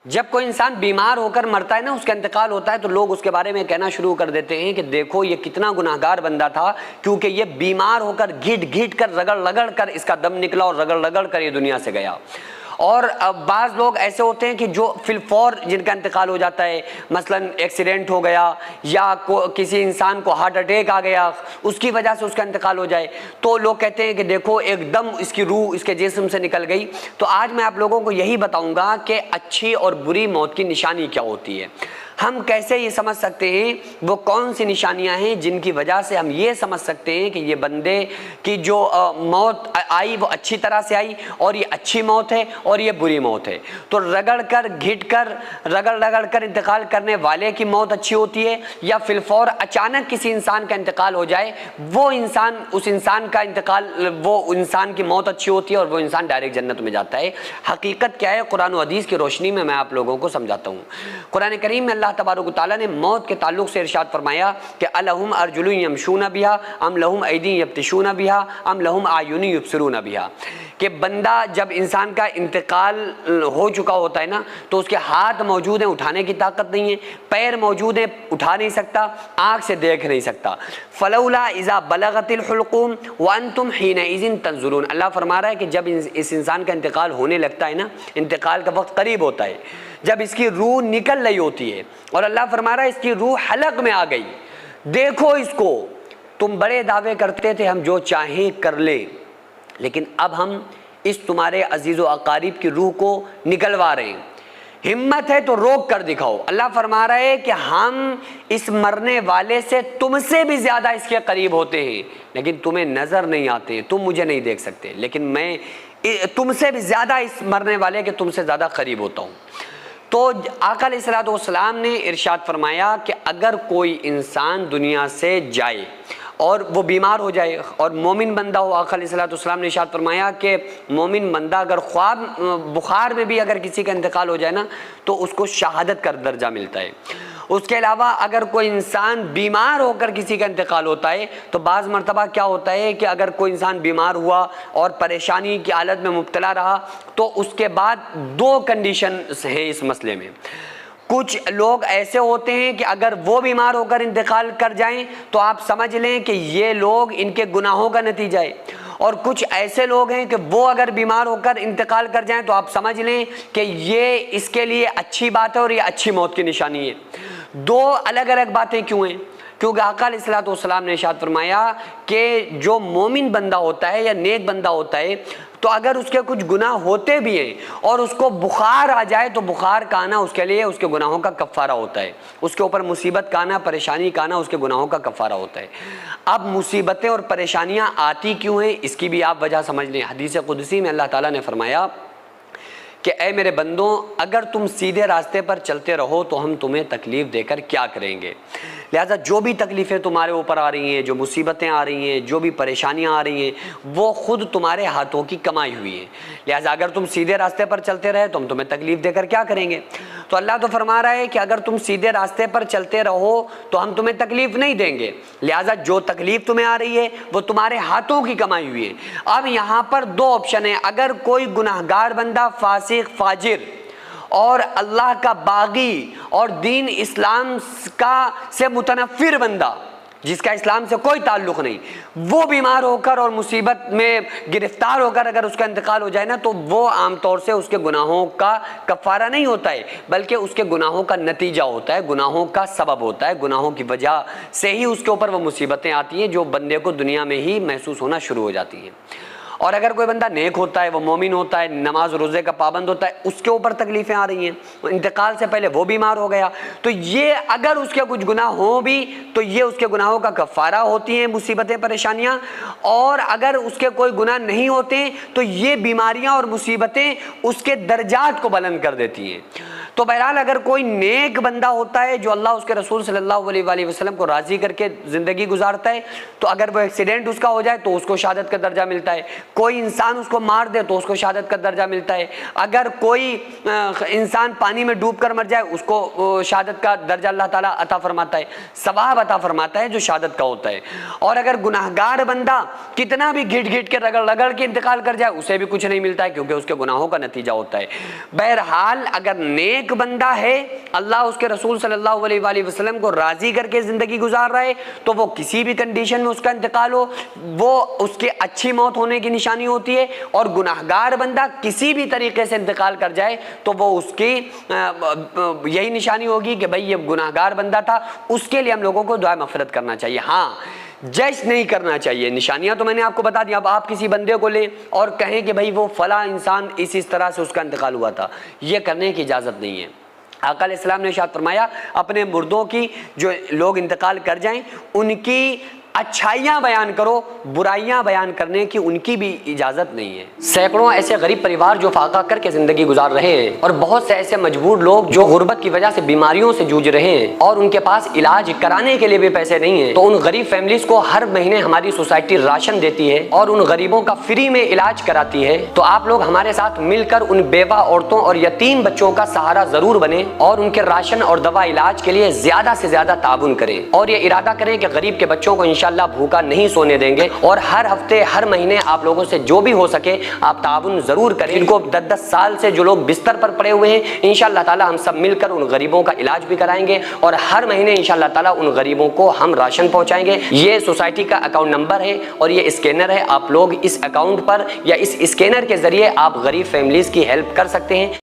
جب کوئی انسان بیمار ہو کر مرتا ہے نا، اس کا انتقال ہوتا ہے، تو لوگ اس کے بارے میں کہنا شروع کر دیتے ہیں کہ دیکھو یہ کتنا گناہگار بندہ تھا، کیونکہ یہ بیمار ہو کر گھٹ گھٹ کر رگڑ رگڑ کر اس کا دم نکلا اور رگڑ رگڑ کر یہ دنیا سے گیا۔ اور بعض لوگ ایسے ہوتے ہیں کہ جو فی الفور جن کا انتقال ہو جاتا ہے، مثلا ایکسیڈنٹ ہو گیا یا کسی انسان کو ہارٹ اٹیک آ گیا، اس کی وجہ سے اس کا انتقال ہو جائے، تو لوگ کہتے ہیں کہ دیکھو ایک دم اس کی روح اس کے جسم سے نکل گئی۔ تو آج میں آپ لوگوں کو یہی بتاؤں گا کہ اچھی اور بری موت کی نشانی کیا ہوتی ہے، ہم کیسے یہ سمجھ سکتے ہیں، وہ کون سی نشانیاں ہیں جن کی وجہ سے ہم یہ سمجھ سکتے ہیں کہ یہ بندے کی جو موت آئی وہ اچھی طرح سے آئی، اور یہ اچھی موت ہے اور یہ بری موت ہے۔ تو رگڑ کر گھٹ کر رگڑ رگڑ کر انتقال کرنے والے کی موت اچھی ہوتی ہے، یا فی الفور اچانک کسی انسان کا انتقال ہو جائے، وہ انسان اس انسان کا انتقال، وہ انسان کی موت اچھی ہوتی ہے اور وہ انسان ڈائریکٹ جنت میں جاتا ہے۔ حقیقت کیا ہے قرآن و حدیث کی روشنی میں آپ لوگوں کو سمجھاتا ہوں۔ قرآن کریم میں اللہ تبارک و تعالیٰ نے موت کے تعلق سے ارشاد فرمایا کہ الہم ارجل یمشون بہا ام لہم ایدی یبطشون بہا ام لہم اعین یبصرون بہا، کہ بندہ جب انسان کا انتقال ہو چکا ہوتا ہے نا، تو اس کے ہاتھ موجود ہیں، اٹھانے کی طاقت نہیں ہے، پیر موجود ہیں، اٹھا نہیں سکتا، آنکھ سے دیکھ نہیں سکتا۔ فلولا اذا بلغت الحلقوم وانتم حینئذ تنظرون، اللہ فرما رہا ہے کہ جب اس انسان کا انتقال ہونے لگتا ہے نا، انتقال کا وقت قریب ہوتا ہے، جب اس کی روح نکل رہی ہوتی ہے اور اللہ فرما رہا ہے اس کی روح حلق میں آ گئی، دیکھو اس کو، تم بڑے دعوے کرتے تھے ہم جو چاہیں کر لیں، لیکن اب ہم اس تمہارے عزیز و اقارب کی روح کو نکلوا رہے ہیں، ہمت ہے تو روک کر دکھاؤ۔ اللہ فرما رہا ہے کہ ہم اس مرنے والے سے تم سے بھی زیادہ اس کے قریب ہوتے ہیں، لیکن تمہیں نظر نہیں آتے ہیں، تم مجھے نہیں دیکھ سکتے، لیکن میں تم سے بھی زیادہ اس مرنے والے کے تم سے زیادہ قریب ہوتا ہوں۔ تو آقا علیہ الصلوۃ والسلام نے ارشاد فرمایا کہ اگر کوئی انسان دنیا سے جائے اور وہ بیمار ہو جائے اور مومن بندہ ہو، آقا علیہ الصلوۃ والسلام نے ارشاد فرمایا کہ مومن بندہ اگر بخار میں بھی اگر کسی کا انتقال ہو جائے نا، تو اس کو شہادت کا درجہ ملتا ہے۔ اس کے علاوہ اگر کوئی انسان بیمار ہو کر کسی کا انتقال ہوتا ہے، تو بعض مرتبہ کیا ہوتا ہے کہ اگر کوئی انسان بیمار ہوا اور پریشانی کی حالت میں مبتلا رہا، تو اس کے بعد دو کنڈیشنز ہیں اس مسئلے میں۔ کچھ لوگ ایسے ہوتے ہیں کہ اگر وہ بیمار ہو کر انتقال کر جائیں تو آپ سمجھ لیں کہ یہ لوگ ان کے گناہوں کا نتیجہ ہے، اور کچھ ایسے لوگ ہیں کہ وہ اگر بیمار ہو کر انتقال کر جائیں تو آپ سمجھ لیں کہ یہ اس کے لیے اچھی بات ہے اور یہ اچھی موت کی نشانی ہے۔ دو الگ الگ باتیں کیوں ہیں؟ کیونکہ آقا علیہ الصلوۃ والسلام نے ارشاد فرمایا کہ جو مومن بندہ ہوتا ہے یا نیک بندہ ہوتا ہے، تو اگر اس کے کچھ گناہ ہوتے بھی ہیں اور اس کو بخار آ جائے تو بخار کا آنا اس کے لیے اس کے گناہوں کا کفارہ ہوتا ہے، اس کے اوپر مصیبت کا آنا، پریشانی کا آنا اس کے گناہوں کا کفارہ ہوتا ہے۔ اب مصیبتیں اور پریشانیاں آتی کیوں ہیں، اس کی بھی آپ وجہ سمجھ لیں۔ حدیث قدسی میں اللہ تعالیٰ نے فرمایا کہ اے میرے بندوں، اگر تم سیدھے راستے پر چلتے رہو تو ہم تمہیں تکلیف دے کر کیا کریں گے، لہٰذا جو بھی تکلیفیں تمہارے اوپر آ رہی ہیں، جو مصیبتیں آ رہی ہیں، جو بھی پریشانیاں آ رہی ہیں، وہ خود تمہارے ہاتھوں کی کمائی ہوئی ہیں، لہٰذا اگر تم سیدھے راستے پر چلتے رہے تو ہم تمہیں تکلیف دے کر کیا کریں گے۔ تو اللہ تو فرما رہا ہے کہ اگر تم سیدھے راستے پر چلتے رہو تو ہم تمہیں تکلیف نہیں دیں گے، لہٰذا جو تکلیف تمہیں آ رہی ہے وہ تمہارے ہاتھوں کی کمائی ہوئی ہے۔ اب یہاں پر دو آپشن ہیں، اگر کوئی گناہگار بندہ، فاسق، فاجر اور اللہ کا باغی اور دین اسلام کا سے متنفر بندہ، جس کا اسلام سے کوئی تعلق نہیں، وہ بیمار ہو کر اور مصیبت میں گرفتار ہو کر اگر اس کا انتقال ہو جائے نا، تو وہ عام طور سے اس کے گناہوں کا کفارہ نہیں ہوتا ہے، بلکہ اس کے گناہوں کا نتیجہ ہوتا ہے، گناہوں کا سبب ہوتا ہے، گناہوں کی وجہ سے ہی اس کے اوپر وہ مصیبتیں آتی ہیں جو بندے کو دنیا میں ہی محسوس ہونا شروع ہو جاتی ہیں۔ اور اگر کوئی بندہ نیک ہوتا ہے، وہ مومن ہوتا ہے، نماز روزے کا پابند ہوتا ہے، اس کے اوپر تکلیفیں آ رہی ہیں، انتقال سے پہلے وہ بیمار ہو گیا، تو یہ اگر اس کے کچھ گناہ ہوں بھی تو یہ اس کے گناہوں کا کفارہ ہوتی ہیں مصیبتیں، پریشانیاں، اور اگر اس کے کوئی گناہ نہیں ہوتے تو یہ بیماریاں اور مصیبتیں اس کے درجات کو بلند کر دیتی ہیں۔ تو بہرحال اگر کوئی نیک بندہ ہوتا ہے جو اللہ اس کے رسول صلی اللہ علیہ وآلہ وسلم کو راضی کر کے زندگی گزارتا ہے، تو اگر وہ ایکسیڈنٹ اس کا ہو جائے تو اس کو شہادت کا درجہ ملتا ہے، کوئی انسان اس کو مار دے تو اس کو شہادت کا درجہ ملتا ہے، اگر کوئی انسان پانی میں ڈوب کر مر جائے اس کو شہادت کا درجہ اللہ تعالیٰ عطا فرماتا ہے، ثواب عطا فرماتا ہے جو شہادت کا ہوتا ہے۔ اور اگر گناہگار بندہ کتنا بھی گھٹ گھٹ کے رگڑ رگڑ کے انتقال کر جائے اسے بھی کچھ نہیں ملتا ہے، کیونکہ اس کے گناہوں کا نتیجہ ہوتا ہے۔ بہرحال اگر نیک نیک بندہ ہے, اللہ اس کے رسول صلی اللہ علیہ وآلہ وسلم کو راضی کر کے زندگی گزار رہا ہے, تو وہ کسی بھی کنڈیشن میں اس کا انتقال ہو وہ اس کے اچھی موت ہونے کی نشانی ہوتی ہے. اور گناہگار بندہ کسی بھی طریقے سے انتقال کر جائے تو وہ اس کی یہی نشانی ہوگی کہ بھئی یہ گناہگار بندہ تھا, اس کے لیے ہم لوگوں کو دعا مغفرت کرنا چاہیے. ہاں جج نہیں کرنا چاہیے. نشانیاں تو میں نے آپ کو بتا دیا. اب آپ کسی بندے کو لیں اور کہیں کہ بھئی وہ فلاں انسان اس طرح سے اس کا انتقال ہوا تھا, یہ کرنے کی اجازت نہیں ہے. آقا علیہ السلام نے ارشاد فرمایا اپنے مردوں کی, جو لوگ انتقال کر جائیں ان کی اچھائیاں بیان کرو, برائیاں بیان کرنے کی ان کی بھی اجازت نہیں ہے. سینکڑوں ایسے غریب پریوار جو فاقہ کر کے زندگی گزار رہے ہیں, اور بہت سے ایسے مجبور لوگ جو غربت کی وجہ سے بیماریوں سے جوجھ رہے ہیں اور ان کے پاس علاج کرانے کے لیے بھی پیسے نہیں ہیں, تو ان غریب فیملیز کو ہر مہینے ہماری سوسائٹی راشن دیتی ہے اور ان غریبوں کا فری میں علاج کراتی ہے. تو آپ لوگ ہمارے ساتھ مل کر ان بیوہ عورتوں اور یتیم بچوں کا سہارا ضرور بنیں اور ان کے راشن اور دوا علاج کے لیے زیادہ سے زیادہ تعاون کریں, اور یہ ارادہ کریں کہ غریب کے بچوں کو انشاءاللہ بھوکا نہیں سونے دیں گے. اور ہر ہفتے ہر مہینے آپ لوگوں سے جو بھی ہو سکے آپ تعاون ضرور کریں. ان کو 10-10 سال سے جو لوگ بستر پر پڑے ہوئے ہیں انشاءاللہ تعالی ہم سب مل کر ان غریبوں کا علاج بھی کرائیں گے, اور ہر مہینے انشاءاللہ تعالی ان غریبوں کو ہم راشن پہنچائیں گے. یہ سوسائٹی کا اکاؤنٹ نمبر ہے اور یہ اسکینر ہے. آپ لوگ اس اکاؤنٹ پر یا اس اسکینر کے ذریعے آپ غریب فیملیز کی ہیلپ کر سکتے ہیں.